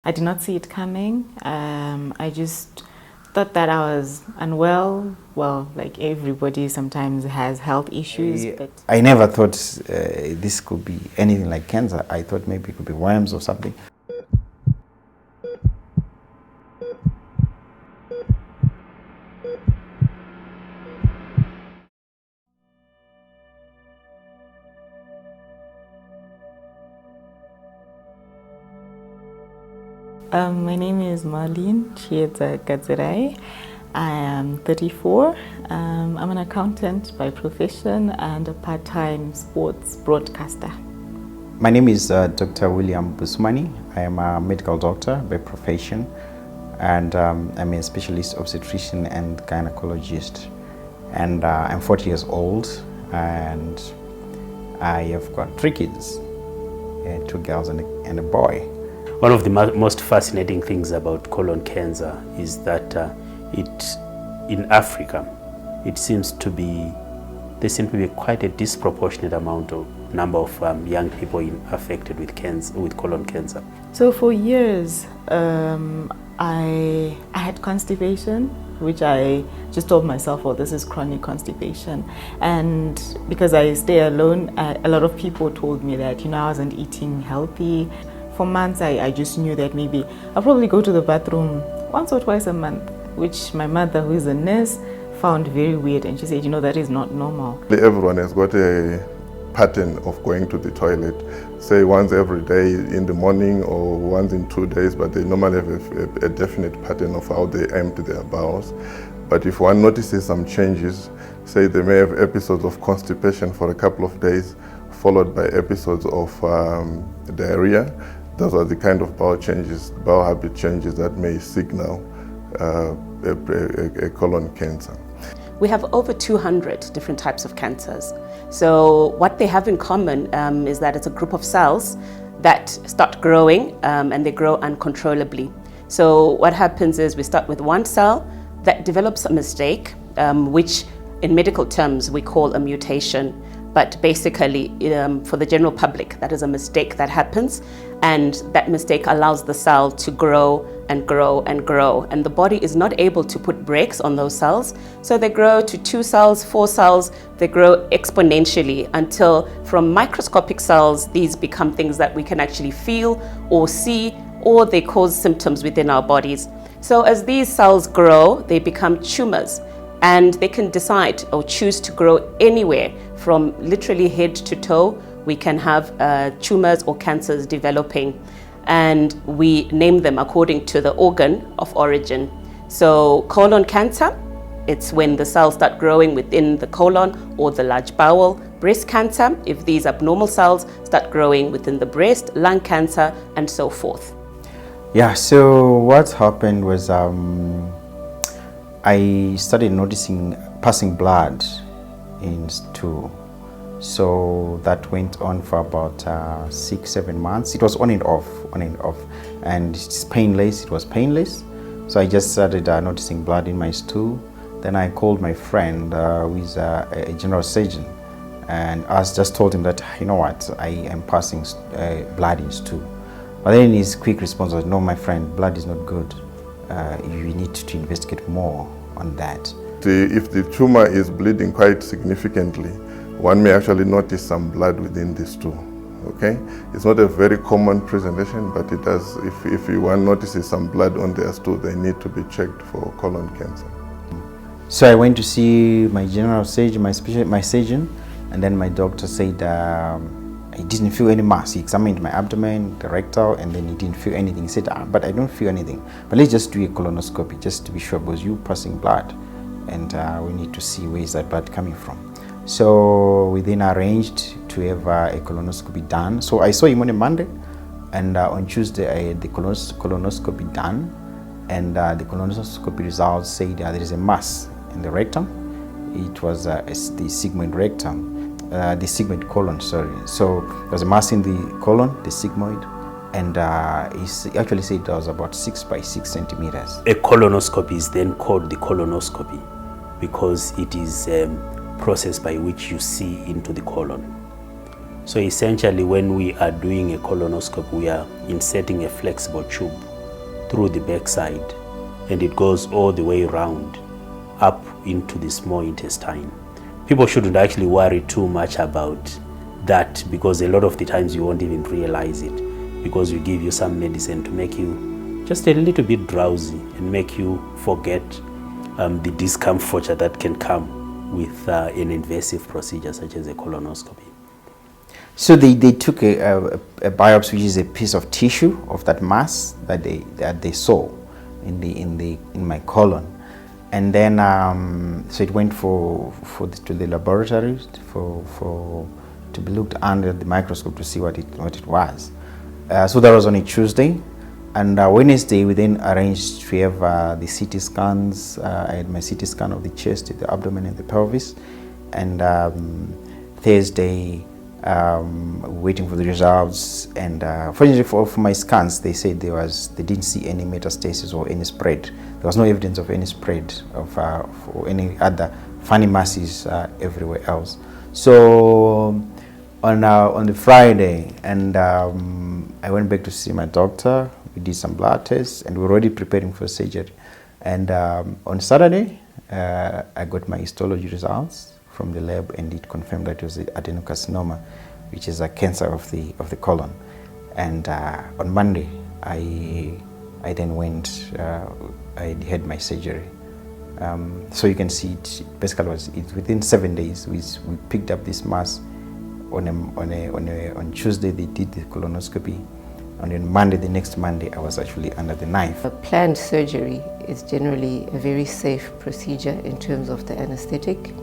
I did not see it coming. I just thought that I was unwell. Well, like everybody sometimes has health issues. But I never thought this could be anything like cancer. I thought maybe it could be worms or something. My name is Marlene Chieta Gadzirai. I am 34. I'm an accountant by profession and a part-time sports broadcaster. My name is Dr. William Busmani. I am a medical doctor by profession, and I'm a specialist obstetrician and gynecologist. And I'm 40 years old, and I have got 3 kids, 2 girls and a boy. One of the most fascinating things about colon cancer is that in Africa, there seems to be quite a disproportionate number of young people affected with colon cancer. So for years, I had constipation, which I just told myself, oh, this is chronic constipation. And because I stay alone, a lot of people told me that, I wasn't eating healthy. For months, I just knew that maybe I'll probably go to the bathroom once or twice a month, which my mother, who is a nurse, found very weird. And she said, that is not normal. Everyone has got a pattern of going to the toilet, say once every day in the morning or once in 2 days, but they normally have a definite pattern of how they empty their bowels. But if one notices some changes, say they may have episodes of constipation for a couple of days, followed by episodes of diarrhea, those are the kind of bowel habit changes that may signal a colon cancer. We have over 200 different types of cancers. So what they have in common is that it's a group of cells that start growing and they grow uncontrollably. So what happens is we start with one cell that develops a mistake, which in medical terms we call a mutation. But basically, for the general public, that is a mistake that happens, and that mistake allows the cell to grow and grow and grow. And the body is not able to put brakes on those cells, so they grow to 2 cells, 4 cells, they grow exponentially until from microscopic cells, these become things that we can actually feel or see, or they cause symptoms within our bodies. So as these cells grow, they become tumors. And they can decide or choose to grow anywhere from literally head to toe. We can have tumors or cancers developing, and we name them according to the organ of origin. So colon cancer, it's when the cells start growing within the colon or the large bowel. Breast cancer, if these abnormal cells start growing within the breast. Lung cancer, and so forth. Yeah, so what happened was I started noticing passing blood in stool. So that went on for about 6-7 months. It was on and off. And it's painless, it was painless. So I just started noticing blood in my stool. Then I called my friend who is a general surgeon. And I just told him that, I am passing blood in stool. But then his quick response was, no, my friend, blood is not good. You need to investigate more on that. If the tumor is bleeding quite significantly, one may actually notice some blood within the stool. Okay, it's not a very common presentation, but it does. If one notices some blood on their stool, they need to be checked for colon cancer. So I went to see my general surgeon, my surgeon, and then my doctor said I didn't feel any mass. He examined my abdomen, the rectal, and then he didn't feel anything. He said, but I don't feel anything. But let's just do a colonoscopy just to be sure, because you're passing blood, and we need to see where is that blood coming from. So we then arranged to have a colonoscopy done. So I saw him on a Monday, and on Tuesday I had the colonoscopy done, and the colonoscopy results said there is a mass in the rectum. It was the sigmoid rectum. The sigmoid colon, sorry. So there's a mass in the colon, the sigmoid, and he actually said it was about 6 by 6 centimeters. A colonoscopy is then called the colonoscopy because it is a process by which you see into the colon. So essentially, when we are doing a colonoscopy, we are inserting a flexible tube through the backside, and it goes all the way around up into the small intestine. People shouldn't actually worry too much about that, because a lot of the times you won't even realize it, because we give you some medicine to make you just a little bit drowsy and make you forget the discomfort that can come with an invasive procedure such as a colonoscopy. So they took a biopsy, which is a piece of tissue of that mass that they saw in my colon, and then so it went to the laboratory to be looked under the microscope to see what it was. So that was on a Tuesday, and Wednesday we then arranged to have the CT scans. I had my CT scan of the chest, the abdomen, and the pelvis, and Thursday. Waiting for the results, and fortunately for my scans, they said they didn't see any metastasis or any spread. There was no evidence of any spread of or any other funny masses everywhere else. So on the Friday, and I went back to see my doctor. We did some blood tests, and we were already preparing for surgery. And on Saturday, I got my histology results from the lab, and it confirmed that it was adenocarcinoma, which is a cancer of the colon. And on Monday, I then went. I had my surgery. So you can see it basically within 7 days. We picked up this mass. On Tuesday they did the colonoscopy, and on Monday, the next Monday, I was actually under the knife. A planned surgery is generally a very safe procedure in terms of the anesthetic.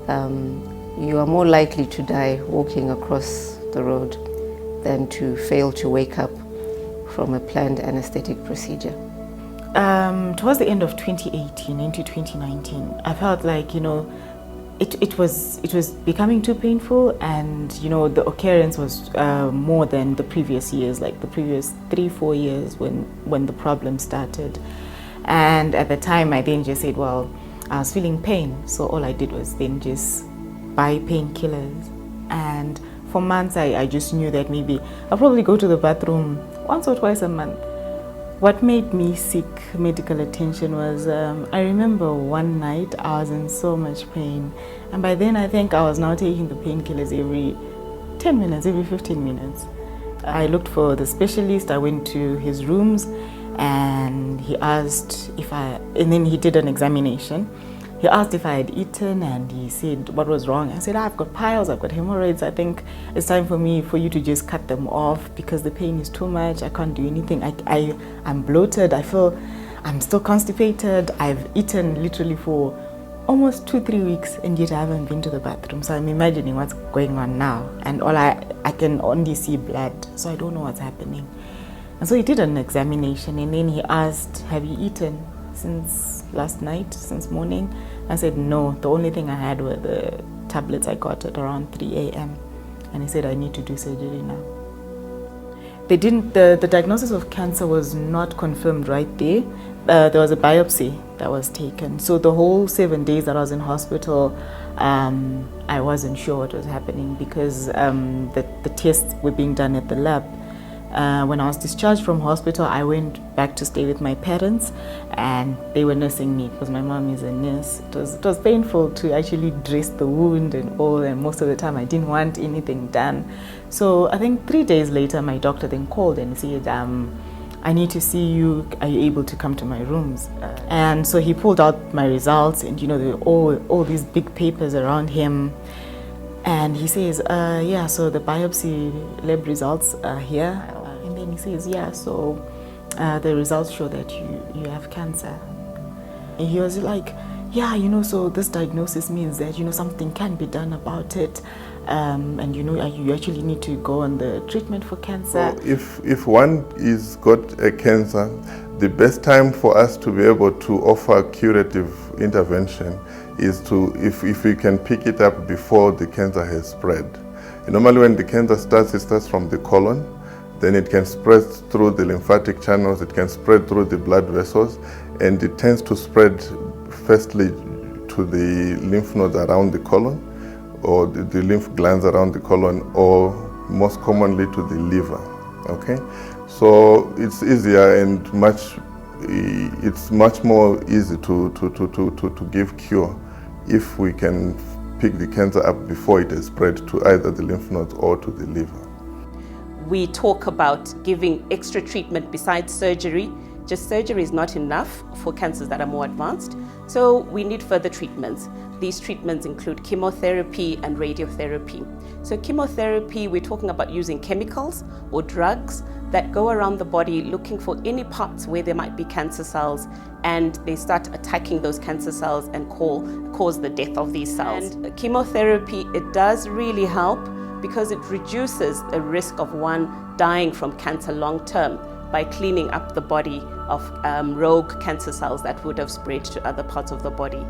You are more likely to die walking across the road than to fail to wake up from a planned anesthetic procedure. Towards the end of 2018 into 2019, I felt like, it was becoming too painful, and the occurrence was more than the previous years, like the previous 3-4 years when the problem started. And at the time, I then just said, well, I was feeling pain, so all I did was then just buy painkillers. And for months, I just knew that maybe I'll probably go to the bathroom once or twice a month. What made me seek medical attention was, I remember one night I was in so much pain, and by then I think I was now taking the painkillers every 10 minutes, every 15 minutes. I looked for the specialist. I went to his rooms, and he asked and then he did an examination. He asked if I had eaten, and he said what was wrong. I said, I've got piles, I've got hemorrhoids. I think it's time for you to just cut them off because the pain is too much. I can't do anything. I'm bloated. I feel I'm still constipated. I've eaten literally for almost 2-3 weeks, and yet I haven't been to the bathroom. So I'm imagining what's going on now, and all I can only see blood, so I don't know what's happening. And so he did an examination, and then he asked, have you eaten since last night, since morning? I said no, the only thing I had were the tablets I got at around 3 a.m. And he said I need to do surgery now. The diagnosis of cancer was not confirmed right there. There was a biopsy that was taken. So the whole 7 days that I was in hospital, I wasn't sure what was happening because the tests were being done at the lab. When I was discharged from hospital, I went back to stay with my parents, and they were nursing me because my mom is a nurse. It was painful to actually dress the wound and all, and most of the time I didn't want anything done. So I think 3 days later, my doctor then called and said, I need to see you. Are you able to come to my rooms? And so he pulled out my results, and there were all these big papers around him. And he says, yeah, so the biopsy lab results are here. And then he says, yeah, so the results show that you have cancer. And he was like, yeah, so this diagnosis means that, something can be done about it. And, you actually need to go on the treatment for cancer. So if one is got a cancer, the best time for us to be able to offer curative intervention is if we can pick it up before the cancer has spread. And normally when the cancer starts, it starts from the colon, then it can spread through the lymphatic channels, it can spread through the blood vessels, and it tends to spread firstly to the lymph nodes around the colon, or the lymph glands around the colon, or most commonly to the liver. Okay? So it's easier and it's much more easy to give cure if we can pick the cancer up before it has spread to either the lymph nodes or to the liver. We talk about giving extra treatment besides surgery. Just surgery is not enough for cancers that are more advanced, so we need further treatments. These treatments include chemotherapy and radiotherapy. So chemotherapy, we're talking about using chemicals or drugs that go around the body looking for any parts where there might be cancer cells, and they start attacking those cancer cells and cause the death of these cells. And chemotherapy, it does really help because it reduces the risk of one dying from cancer long term by cleaning up the body of rogue cancer cells that would have spread to other parts of the body.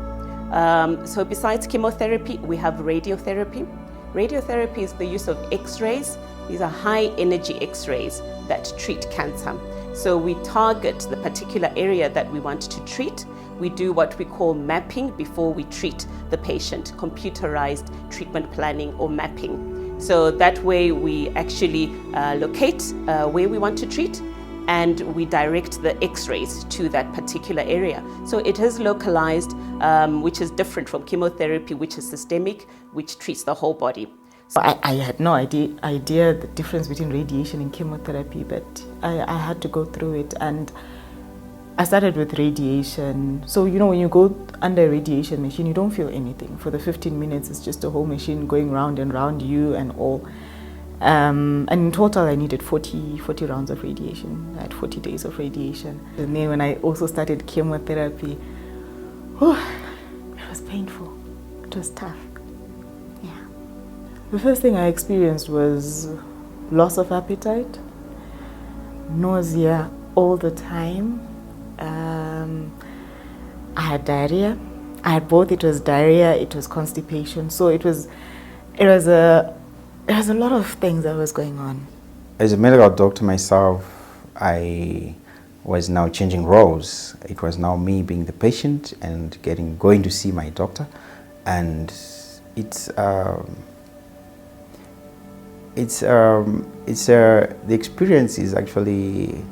So besides chemotherapy, we have radiotherapy. Radiotherapy is the use of X-rays. These are high energy X-rays that treat cancer. So we target the particular area that we want to treat. We do what we call mapping before we treat the patient, computerized treatment planning or mapping. So that way we actually locate where we want to treat, and we direct the X-rays to that particular area. So it is localized, which is different from chemotherapy, which is systemic, which treats the whole body. I had no idea the difference between radiation and chemotherapy, but I had to go through it, and I started with radiation. So when you go under a radiation machine, you don't feel anything. For the 15 minutes, it's just a whole machine going round and round you and all. And in total, I needed 40 rounds of radiation. I had 40 days of radiation. And then when I also started chemotherapy, it was painful. It was tough. Yeah. The first thing I experienced was loss of appetite, nausea all the time. I had diarrhea. I had both. It was diarrhea, it was constipation. So it was a lot of things that was going on. As a medical doctor myself, I was now changing roles. It was now me being the patient and going to see my doctor, and the experience is actually,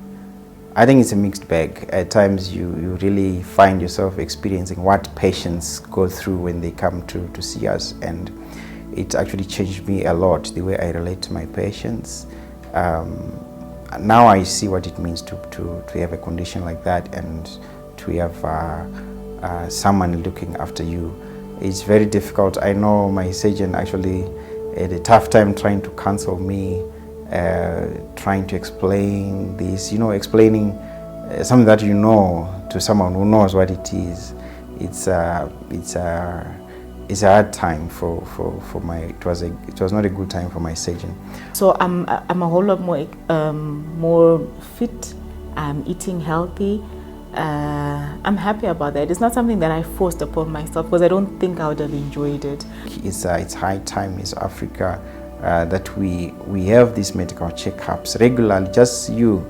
I think it's a mixed bag. At times you really find yourself experiencing what patients go through when they come to see us, and it actually changed me a lot, the way I relate to my patients. Now I see what it means to have a condition like that and to have someone looking after you. It's very difficult. I know my surgeon actually had a tough time trying to counsel me, trying to explain this, explaining something that to someone who knows what it is. It's a hard time for my. It was not a good time for my surgeon. So I'm a whole lot more fit. I'm eating healthy. I'm happy about that. It's not something that I forced upon myself because I don't think I would have enjoyed it. It's high time in Africa that we have these medical checkups regularly. Just you